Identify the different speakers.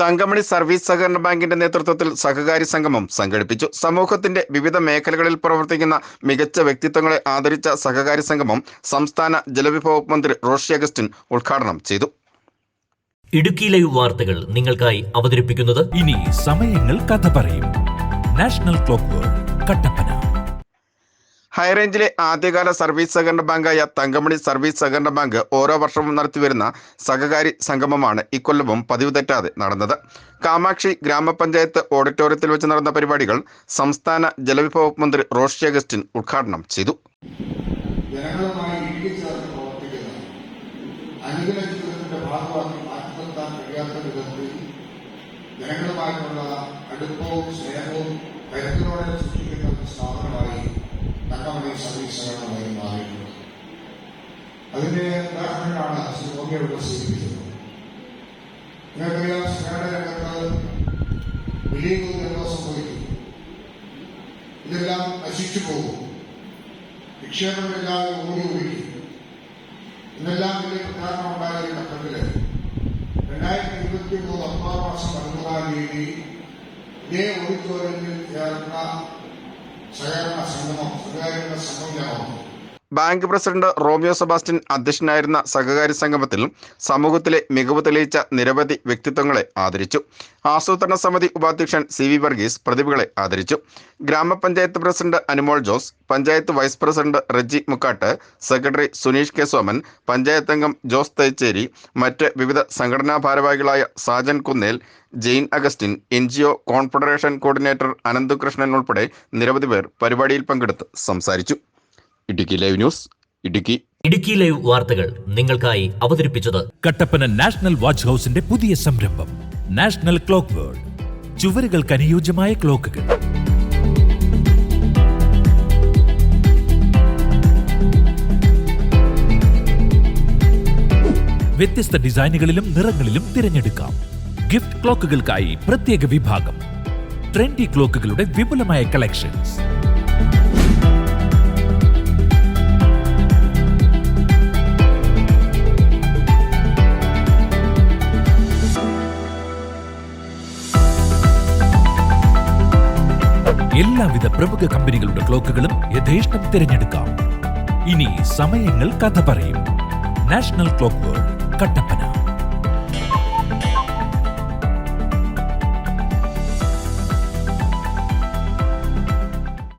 Speaker 1: Thankamani service സഹകരണ ബാങ്കിന്റെ നേതൃത്വത്തിൽ സഹകാരി സംഗമം സംഘടിപ്പിച്ചു. സമൂഹത്തിന്റെ വിവിധ മേഖലകളിൽ പ്രവർത്തിക്കുന്ന മികച്ച വ്യക്തിത്വങ്ങളെ ആദരിച്ച സഹകാരി സംഗമം സംസ്ഥാന ജലവിഭവ മന്ത്രി റോഷി അഗസ്റ്റിൻ ഉദ്ഘാടനം ചെയ്തു.
Speaker 2: ഇടുക്കി ലൈവ് വാർത്തകൾ നിങ്ങൾക്കായി അവതരിപ്പിക്കുന്നത്
Speaker 3: ഇനി സമയങ്ങൾ കഥ പറയും. National clock world, Kattappana.
Speaker 1: ഹൈറേഞ്ചിലെ ആദ്യകാല സർവീസ് സഹകരണ ബാങ്കായ തങ്കമണി സർവീസ് സഹകരണ ബാങ്ക് ഓരോ വർഷവും നടത്തിവരുന്ന സഹകാരി സംഗമമാണ് ഇക്കൊല്ലവും പതിവ് തെറ്റാതെ നടന്നത്. കാമാക്ഷി ഗ്രാമപഞ്ചായത്ത് ഓഡിറ്റോറിയത്തിൽ വെച്ച് നടന്ന പരിപാടികൾ സംസ്ഥാന ജലവിഭവ മന്ത്രി റോഷി അഗസ്റ്റിൻ ഉദ്ഘാടനം ചെയ്തു.
Speaker 4: ജനങ്ങളുമായിട്ടുള്ള അടുപ്പവും സ്നേഹവും കരുതലോടെ സൃഷ്ടിക്കുന്ന ഒരു സ്ഥാപനമായി തങ്കമണി സർവീസ് സഹകരണമായി മാറിയിട്ടുണ്ട്. അതിന്റെ ഉദാഹരണങ്ങളാണ് ശ്രീ മോദിയോട് സൂചിപ്പിച്ചത്. നിങ്ങൾക്കറിയാം, സഹകരണ രംഗത്ത് വലിയ തോതിൽ സംഭവിക്കും. ഇതെല്ലാം നശിച്ചു പോകും, നിക്ഷേപങ്ങളില്ലാതെ ഓടി ഒഴിക്കും. ഇതെല്ലാം വലിയ പ്രധാനം ഉണ്ടായിരുന്ന ഘട്ടത്തില് 2023 ഒക്ടോബർ മാസം 11-ാം തീയതി ഇതേ ഓഡിറ്റോറിയത്തിൽ ചേർന്ന സഹകരണ സംഗമം.
Speaker 1: ബാങ്ക് പ്രസിഡന്റ് റോമിയോ സെബാസ്റ്റ്യൻ അധ്യക്ഷനായിരുന്ന സഹകാരി സംഗമത്തിൽ സമൂഹത്തിലെ മികവ് തെളിയിച്ച നിരവധി വ്യക്തിത്വങ്ങളെ ആദരിച്ചു. ആസൂത്രണ സമിതി ഉപാധ്യക്ഷൻ CV വർഗീസ് പ്രതിഭകളെ ആദരിച്ചു. ഗ്രാമപഞ്ചായത്ത് president Anumol Jose, panchayat vice president Reji Mukkattu, secretary Suneesh K Soman, panchayat അംഗം ജോസ് തൈച്ചേരി, മറ്റ് വിവിധ സംഘടനാ ഭാരവാഹികളായ Sajan Kunnel, Jain Augustine, NGO confederation coordinator Ananthakrishnan ഉൾപ്പെടെ നിരവധി പേർ പരിപാടിയിൽ പങ്കെടുത്ത് സംസാരിച്ചു. Idukki live news, Idukki.
Speaker 2: Idukki live വാർത്തകൾ നിങ്ങൾക്കായി അവതരിപ്പിച്ചത്
Speaker 3: കട്ടപ്പന നാഷണൽ വാച്ച് ഹൗസിന്റെ പുതിയ സംരംഭം നാഷണൽ ക്ലോക്ക് വേൾഡ്. ചുവരുകൾക്ക് അനുയോജ്യമായ ക്ലോക്കുകൾ, വ്യത്യസ്ത ഡിസൈനുകളിലും നിറങ്ങളിലും തിരഞ്ഞെടുക്കാം. ഗിഫ്റ്റ് ക്ലോക്കുകൾക്കായി പ്രത്യേക വിഭാഗം, ട്രെൻഡി ക്ലോക്കുകളുടെ വിപുലമായ കളക്ഷൻസ്. എല്ലാവിധ പ്രമുഖ കമ്പനികളുടെ ക്ലോക്കുകളും യഥേഷ്ടം തിരഞ്ഞെടുക്കാം. ഇനി സമയങ്ങൾ കഥ പറയും. National clock world, Kattappana.